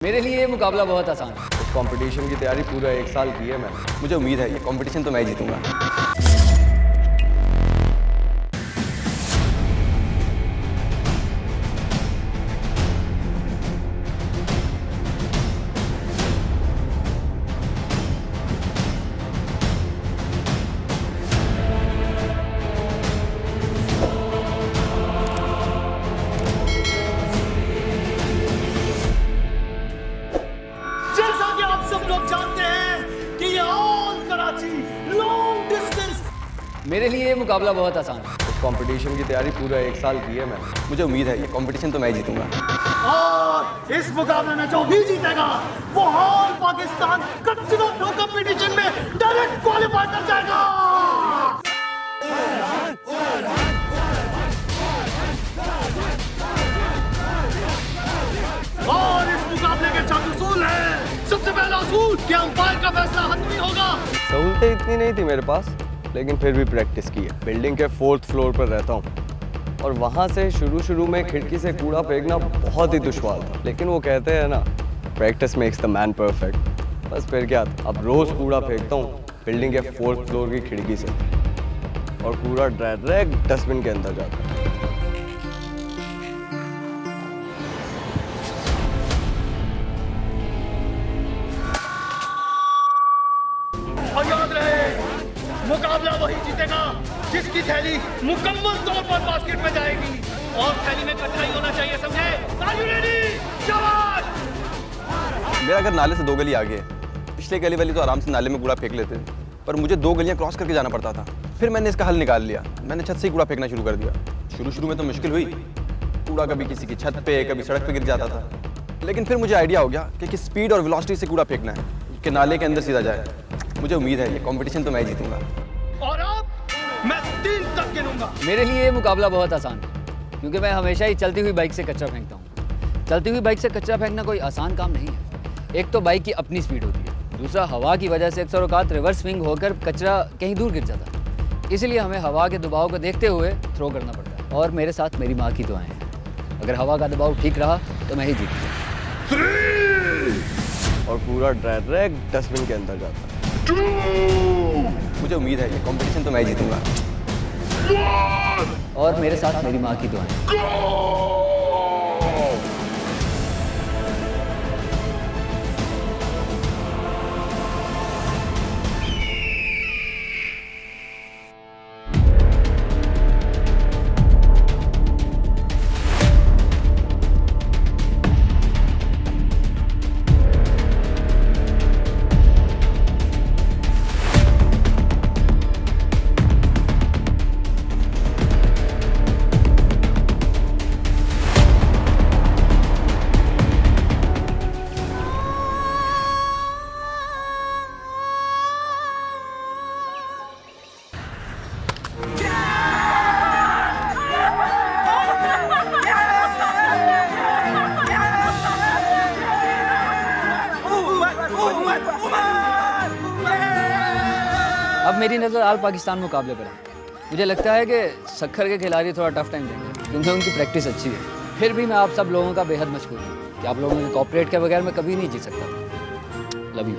मेरे लिए ये मुकाबला बहुत आसान है। इस कंपटीशन की तैयारी पूरा 1 साल की है मैंने। मुझे उम्मीद है ये कंपटीशन तो मैं जीतूंगा। जैसा कि आप सब लोग जानते हैं कि ये ऑल कराची लॉन्ग डिस्टेंस मेरे लिए ये मुकाबला बहुत आसान है। इस कंपटीशन की तैयारी पूरा 1 साल की है मैंने। मुझे उम्मीद है ये कंपटीशन तो मैं जीतूंगा। और इस मुकाबले में जो भी जीतेगा वो ऑल पाकिस्तान कच्चीनो प्रो कंपटीशन में डायरेक्ट क्वालिफाई कर जाएगा। और इस मुकाबले के चंद उसूल हैं। सबसे पहला उसूल कि अंपायर का फैसला हतमी होगा। सहूलतें इतनी नहीं थी मेरे पास, लेकिन फिर भी प्रैक्टिस की है। बिल्डिंग के 4th फ्लोर पर रहता हूँ और वहाँ से शुरू में खिड़की से कूड़ा फेंकना बहुत ही दुश्वार था। लेकिन वो कहते हैं ना, practice makes the man perfect. बस फिर क्या था, अब रोज़ कूड़ा फेंकता हूँ बिल्डिंग के 4th फ्लोर की खिड़की से और कूड़ा डायरेक्ट डस्टबिन के अंदर जाता है। और याद रहे, मुकाबला वही जीतेगा जिसकी थैली मुकम्मल तौर पर बास्केट में जाएगी। और थैली में इकट्ठा ही होना चाहिए, समझे? Are you ready? शाबाश! मेरा घर नाले से 2 गली आगे है। पिछले गली वाली तो आराम से नाले में कूड़ा फेंक लेते थे, पर मुझे 2 गलियां क्रॉस करके जाना पड़ता था। फिर मैंने इसका हल निकाल लिया। मैंने छत से ही कूड़ा फेंकना शुरू कर दिया। शुरू में तो मुश्किल हुई, कूड़ा कभी किसी की छत पे कभी सड़क पे गिर जाता था। लेकिन फिर मुझे आइडिया हो गया कि किस स्पीड और वेलोसिटी से कूड़ा फेंकना है कि नाले के अंदर सीधा जाए। मुझे उम्मीद है ये कंपटीशन तो मैं जीतूंगा। और अब मैं 3 तक गिनूंगा। मेरे लिए ये मुकाबला बहुत आसान है, क्योंकि मैं हमेशा ही चलती हुई बाइक से कचरा फेंकता हूँ। चलती हुई बाइक से कचरा फेंकना कोई आसान काम नहीं है। एक तो बाइक की अपनी स्पीड होती है, दूसरा हवा की वजह से अक्सर औकात रिवर्स स्विंग होकर कचरा कहीं दूर गिर जाता है। इसलिए हमें हवा के दबाव को देखते हुए थ्रो करना पड़ता है। और मेरे साथ मेरी माँ की दुआएं हैं। अगर हवा का दबाव ठीक रहा तो मैं ही जीतूंगा। और पूरा डायरेक्ट डस्टबिन के अंदर जाता है। मुझे उम्मीद है ये कंपटीशन तो मैं जीतूंगा। और मेरे साथ मेरी माँ की दुआएं। अब मेरी नज़र आल पाकिस्तान मुकाबले पर है। मुझे लगता है कि सक्खर के खिलाड़ी थोड़ा टफ टाइम देंगे, क्योंकि उनकी प्रैक्टिस अच्छी है। फिर भी मैं आप सब लोगों का बेहद मशहूर हूँ कि आप लोगों के कोऑपरेट के बगैर मैं कभी नहीं जीत सकता था। Love you.